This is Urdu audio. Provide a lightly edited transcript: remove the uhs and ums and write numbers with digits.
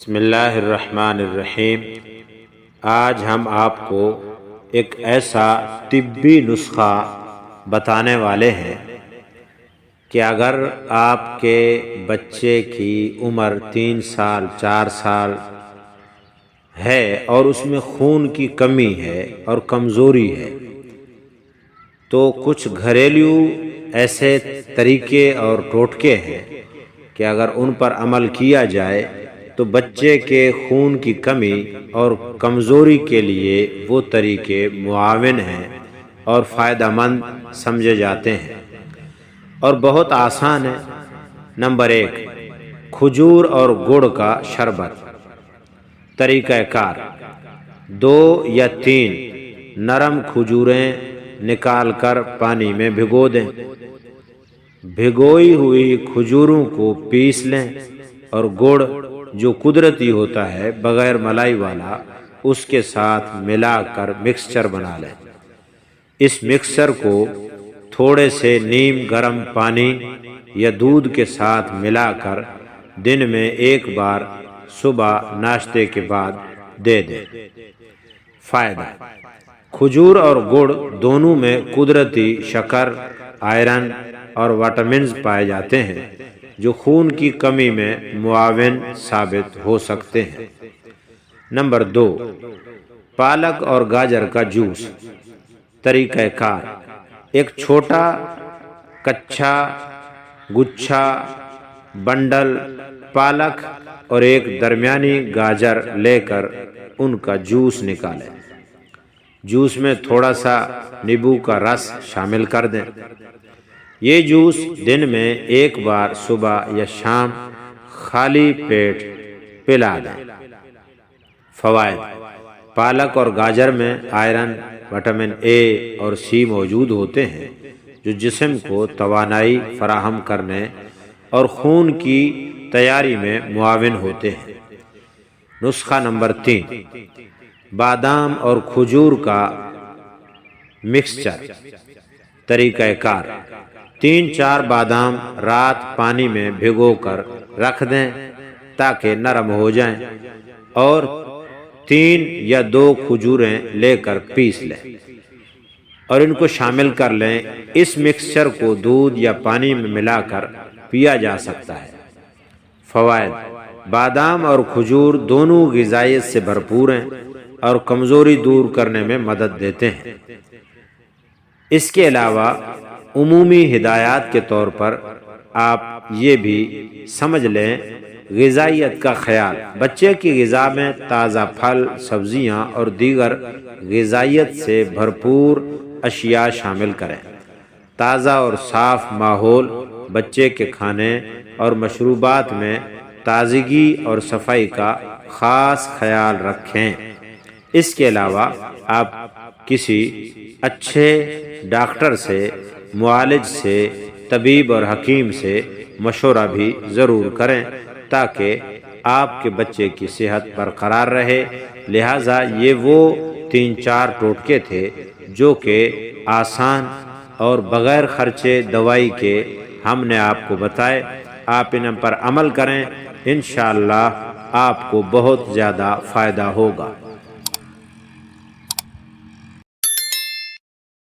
بسم اللہ الرحمن الرحیم۔ آج ہم آپ کو ایک ایسا طبی نسخہ بتانے والے ہیں کہ اگر آپ کے بچے کی عمر 3 سال 4 سال ہے اور اس میں خون کی کمی ہے اور کمزوری ہے تو کچھ گھریلو ایسے طریقے اور ٹوٹکے ہیں کہ اگر ان پر عمل کیا جائے تو بچے کے خون کی کمی اور کمزوری کے لیے وہ طریقے معاون ہیں اور فائدہ مند سمجھے جاتے ہیں اور بہت آسان ہے۔ نمبر 1، کھجور اور گڑ کا شربت۔ طریقہ کار: 2 یا 3 نرم کھجوریں نکال کر پانی میں بھگو دیں۔ بھگوئی ہوئی کھجوروں کو پیس لیں اور گڑ جو قدرتی ہوتا ہے بغیر ملائی والا اس کے ساتھ ملا کر مکسچر بنا لیں۔ اس مکسچر کو تھوڑے سے نیم گرم پانی یا دودھ کے ساتھ ملا کر دن میں 1 بار صبح ناشتے کے بعد دے دیں۔ فائدہ: کھجور اور گڑ دونوں میں قدرتی شکر، آئرن اور وٹامنز پائے جاتے ہیں جو خون کی کمی میں معاون ثابت ہو سکتے ہیں۔ نمبر 2، پالک اور گاجر کا جوس۔ طریقہ کار: ایک چھوٹا کچا گچھا بنڈل پالک اور ایک درمیانی گاجر لے کر ان کا جوس نکالیں۔ جوس میں تھوڑا سا نیبو کا رس شامل کر دیں۔ یہ جوس دن میں 1 بار صبح یا شام خالی پیٹ پلا دیں۔ فوائد: پالک اور گاجر میں آئرن، وٹامن اے اور سی موجود ہوتے ہیں جو جسم کو توانائی فراہم کرنے اور خون کی تیاری میں معاون ہوتے ہیں۔ نسخہ نمبر 3، بادام اور کھجور کا مکسچر۔ طریقہ کار: 3-4 بادام رات پانی میں بھگو کر رکھ دیں تاکہ نرم ہو جائیں اور 3 یا 2 کھجوریں لے کر پیس لیں اور ان کو شامل کر لیں۔ اس مکسچر کو دودھ یا پانی میں ملا کر پیا جا سکتا ہے۔ فوائد: بادام اور کھجور دونوں غذائیت سے بھرپور ہیں اور کمزوری دور کرنے میں مدد دیتے ہیں۔ اس کے علاوہ عمومی ہدایات کے طور پر آپ یہ بھی سمجھ لیں، غذائیت کا خیال: بچے کی غذا میں تازہ پھل، سبزیاں اور دیگر غذائیت سے بھرپور اشیاء شامل کریں۔ تازہ اور صاف ماحول: بچے کے کھانے اور مشروبات میں تازگی اور صفائی کا خاص خیال رکھیں۔ اس کے علاوہ آپ کسی اچھے ڈاکٹر سے، معالج سے، طبیب اور حکیم سے مشورہ بھی ضرور کریں تاکہ آپ کے بچے کی صحت برقرار رہے۔ لہٰذا یہ وہ 3-4 ٹوٹکے تھے جو کہ آسان اور بغیر خرچے دوائی کے ہم نے آپ کو بتائے۔ آپ ان پر عمل کریں، انشاءاللہ آپ کو بہت زیادہ فائدہ ہوگا۔